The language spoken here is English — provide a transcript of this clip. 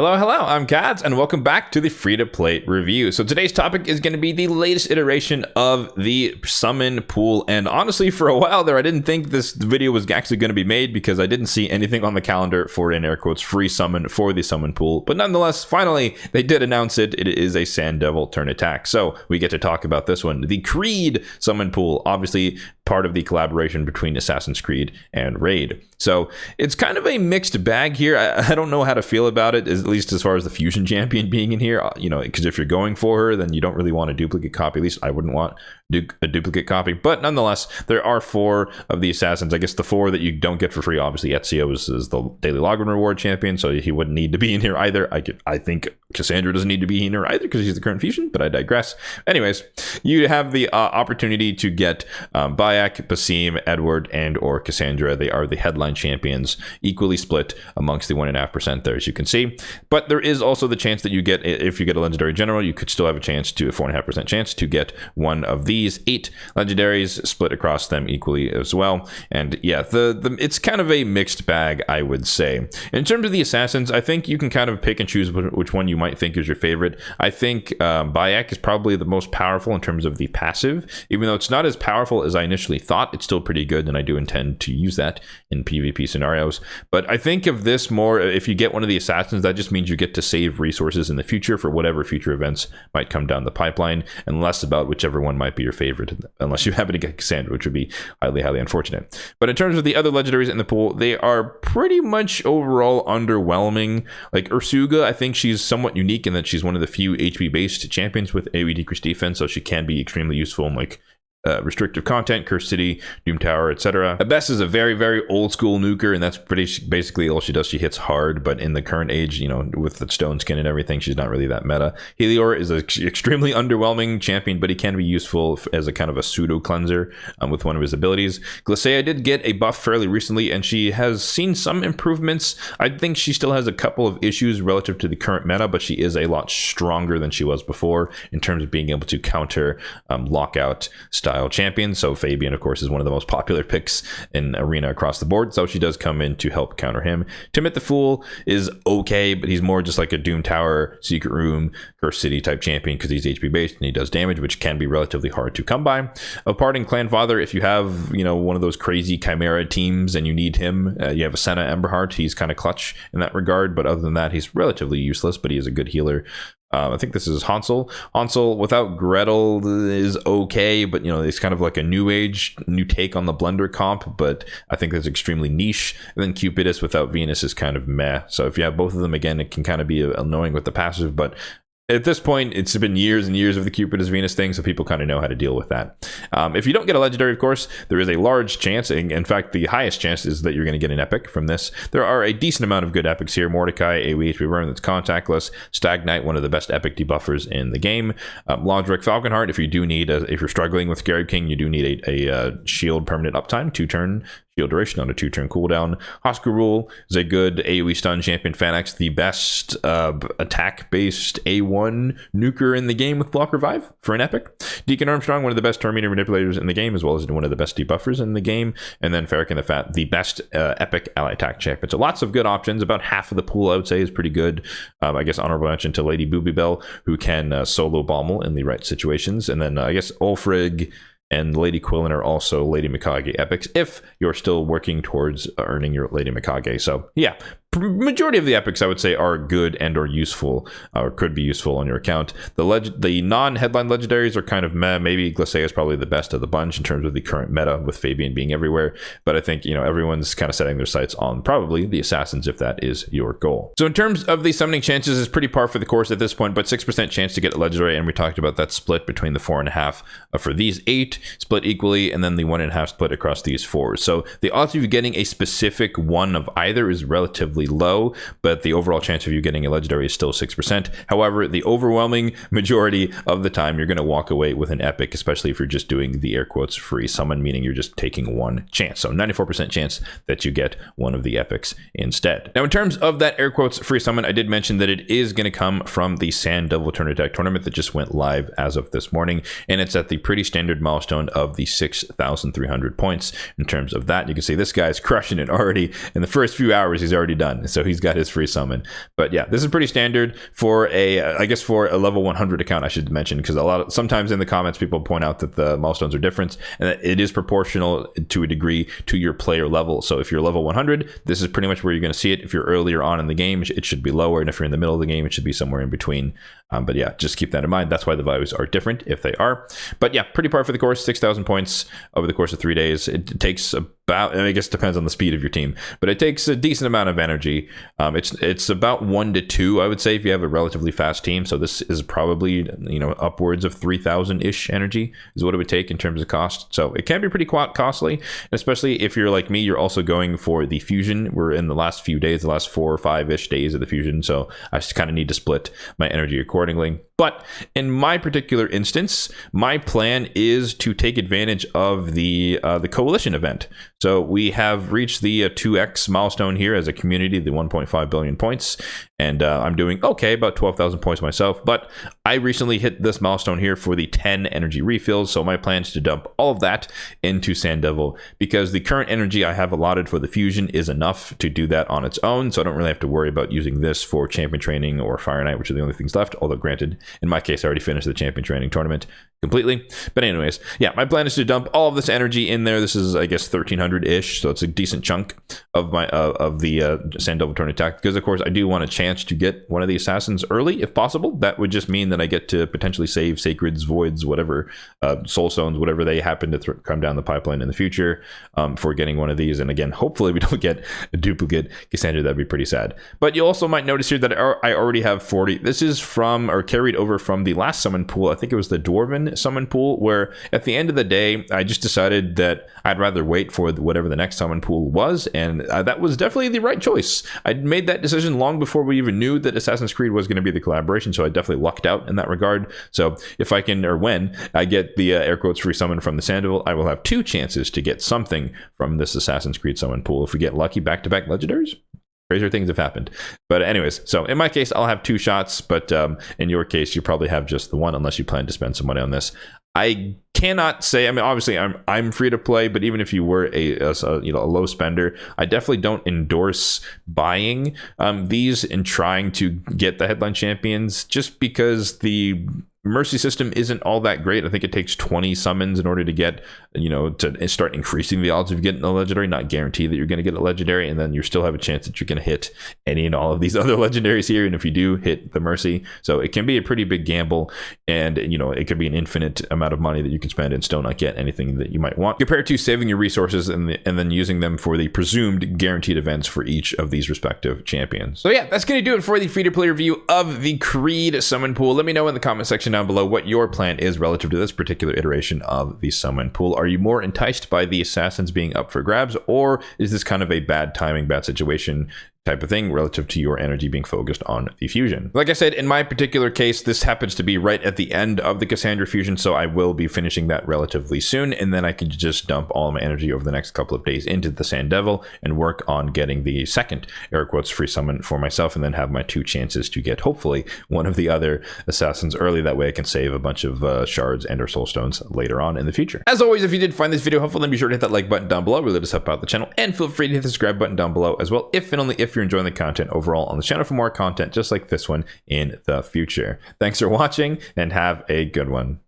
Hello, I'm Kads, and welcome back to the free-to-play review. So today's topic is going to be the latest iteration of the summon pool, and honestly, for a while there, I didn't think this video was actually going to be made because I didn't see anything on the calendar for an air quotes free summon for the summon pool. But nonetheless, finally, they did announce it. It is a Sand Devil turn attack, so we get to talk about this one. The Creed summon pool, obviously part of the collaboration between Assassin's Creed and Raid. So it's kind of a mixed bag here. I don't know how to feel about it, at least as far as the Fusion champion being in here, because if you're going for her, then you don't really want a duplicate copy. At least I wouldn't want a duplicate copy, but nonetheless, there are 4 of the assassins. I guess the 4 that you don't get for free, obviously Ezio is the daily login reward champion, so he wouldn't need to be in here either. I think Kassandra doesn't need to be in here either because he's the current Fusion, but I digress. Anyways, you have the opportunity to get Bayek, Basim, Edward, and or Kassandra. They are the headline champions, equally split amongst the 1.5% there, as you can see. But there is also the chance that you get, if you get a legendary general, you could still have a 4.5% chance to get one of these 8 legendaries split across them equally as well. And yeah, it's kind of a mixed bag, I would say. In terms of the assassins, I think you can kind of pick and choose which one you might think is your favorite. I think Bayek is probably the most powerful in terms of the passive. Even though it's not as powerful as I initially thought, it's still pretty good, and I do intend to use that in PvP scenarios. But I think of this more, if you get one of the assassins, that just means you get to save resources in the future for whatever future events might come down the pipeline, and less about whichever one might be your favorite, unless you happen to get Kassandra, which would be highly unfortunate. But in terms of the other legendaries in the pool, they are pretty much overall underwhelming. Like Ursuga, I think she's somewhat unique in that she's one of the few HP based champions with AoE decreased defense, so she can be extremely useful in like restrictive content, Curse City, Doom Tower, etc. Abess is a very old school nuker, and that's basically all she does. She hits hard, but in the current age, with the stone skin and everything, she's not really that meta. Helior is an extremely underwhelming champion, but he can be useful as a kind of a pseudo cleanser with one of his abilities. Glacea did get a buff fairly recently, and she has seen some improvements. I think she still has a couple of issues relative to the current meta, but she is a lot stronger than she was before in terms of being able to counter lockout style champion. So Fabian, of course, is one of the most popular picks in Arena across the board, so she does come in to help counter him. Timid the Fool is okay, but he's more just like a Doom Tower, Secret Room, Curse City type champion because he's HP based and he does damage, which can be relatively hard to come by. A Parting Clan Father, if you have one of those crazy Chimera teams and you need him, you have a Senna Emberheart, he's kind of clutch in that regard, but other than that, he's relatively useless, but he is a good healer. I think this is Hansel. Hansel without Gretel is okay, but it's kind of like a new take on the Blender comp, but I think that's extremely niche. And then Cupidus without Venus is kind of meh. So if you have both of them, again, it can kind of be annoying with the passive, but at this point, it's been years and years of the Cupidus Venus thing, so people kind of know how to deal with that. If you don't get a legendary, of course, there is a large chance, in fact, the highest chance is that you're going to get an epic from this. There are a decent amount of good epics here. Mordecai, AoE HP burn that's contactless. Stagnite, one of the best epic debuffers in the game. Lodric Falconheart, if you're struggling with Scarab King, you do need a shield permanent uptime, 2-turn shield duration on a 2-turn cooldown. Hoskarul is a good AoE stun champion. Fanax, the best attack-based A1 nuker in the game with block revive for an epic. Deacon Armstrong, one of the best Terminator manipulators in the game, as well as one of the best debuffers in the game. And then Ferric and the Fat, the best epic ally attack champion. So lots of good options. About half of the pool, I would say, is pretty good. I guess honorable mention to Lady Boobybell, who can solo Bommel in the right situations. And then I guess Ulfrig and Lady Quillen are also Lady Mikage epics if you're still working towards earning your Lady Mikage. So yeah, majority of the epics I would say are good and or useful, or could be useful on your account. The non-headline legendaries are kind of meh. Maybe Glacea is probably the best of the bunch in terms of the current meta with Fabian being everywhere, but I think everyone's kind of setting their sights on probably the assassins if that is your goal. So in terms of the summoning chances, it's pretty par for the course at this point, but 6% chance to get a legendary, and we talked about that split between the 4.5 for these 8 split equally, and then the 1.5 split across these 4. So the odds of you getting a specific one of either is relatively low, but the overall chance of you getting a legendary is still 6%. However, the overwhelming majority of the time you're going to walk away with an epic, especially if you're just doing the air quotes free summon, meaning you're just taking one chance. So 94% chance that you get one of the epics instead. Now, in terms of that air quotes free summon, I did mention that it is going to come from the Sand Devil Turn Attack tournament that just went live as of this morning, and it's at the pretty standard milestone of the 6,300 points. In terms of that, you can see this guy's crushing it already. In the first few hours, he's already done done. So he's got his free summon. But yeah, this is pretty standard for I guess for a level 100 account, I should mention, because sometimes in the comments people point out that the milestones are different, and that it is proportional to a degree to your player level. So if you're level 100, this is pretty much where you're going to see it. If you're earlier on in the game, it should be lower, and if you're in the middle of the game, it should be somewhere in between. But yeah, just keep that in mind. That's why the values are different, if they are. But yeah, pretty par for the course. 6,000 points over the course of 3 days. It takes about, and I guess it depends on the speed of your team, but it takes a decent amount of energy. It's about 1 to 2, I would say, if you have a relatively fast team. So this is probably, upwards of 3,000 ish energy is what it would take in terms of cost. So it can be pretty costly, especially if you're like me. You're also going for the fusion. We're in the last few days, the last 4 or 5 ish days of the fusion, so I just kind of need to split my energy accordingly. But in my particular instance, my plan is to take advantage of the coalition event. So we have reached the 2x milestone here as a community, the 1.5 billion points, and I'm doing okay, about 12,000 points myself. But I recently hit this milestone here for the 10 energy refills, so my plan is to dump all of that into Sand Devil, because the current energy I have allotted for the fusion is enough to do that on its own, so I don't really have to worry about using this for champion training or Fire Knight, which are the only things left, although granted, in my case, I already finished the champion training tournament completely. But anyways, yeah, my plan is to dump all of this energy in there. This is, I guess, 1,300-ish, so it's a decent chunk of my the Sand Devil tournament attack, because of course I do want a chance to get one of the assassins early if possible. That would just mean that I get to potentially save Sacreds, Voids, whatever, Soul Stones, whatever they happen to come down the pipeline in the future, for getting one of these. And again, hopefully we don't get a duplicate Kassandra. That'd be pretty sad. But you also might notice here that I already have 40. This is from, or carried over from, the last summon pool. I think it was the Dwarven summon pool, where at the end of the day I just decided that I'd rather wait for whatever the next summon pool was, and that was definitely the right choice. I made that decision long before we even knew that Assassin's Creed was going to be the collaboration, so I definitely lucked out in that regard. So if I can, or when I get the air quotes free summon from the Sand Devil, I will have 2 chances to get something from this Assassin's Creed summon pool. If we get lucky back-to-back legendaries, crazier things have happened. But anyways, so in my case, I'll have 2 shots, but in your case, you probably have just the one, unless you plan to spend some money on this. I cannot say, I mean, obviously I'm free to play, but even if you were a low spender, I definitely don't endorse buying these and trying to get the headline champions, just because the Mercy system isn't all that great. I think it takes 20 summons in order to get, to start increasing the odds of getting a legendary, not guarantee that you're going to get a legendary, and then you still have a chance that you're going to hit any and all of these other legendaries here, and if you do hit the Mercy. So it can be a pretty big gamble, and it could be an infinite amount of money that you can spend and still not get anything that you might want, compared to saving your resources and then using them for the presumed guaranteed events for each of these respective champions. So yeah, that's going to do it for the free-to-play review of the Creed summon pool. Let me know in the comment section down below what your plan is relative to this particular iteration of the summon pool. Are you more enticed by the assassins being up for grabs, or is this kind of a bad timing, bad situation type of thing relative to your energy being focused on the fusion? Like I said, in my particular case, this happens to be right at the end of the Kassandra Fusion, so I will be finishing that relatively soon, and then I can just dump all my energy over the next couple of days into the Sand Devil and work on getting the second air quotes free summon for myself, and then have my 2 chances to get hopefully one of the other assassins early. That way I can save a bunch of shards and or soul stones later on in the future. As always, if you did find this video helpful, then be sure to hit that like button down below. Really does help out the channel, and feel free to hit the subscribe button down below as well, if and only if you're enjoying the content overall on the channel, for more content just like this one in the future. Thanks for watching, and have a good one.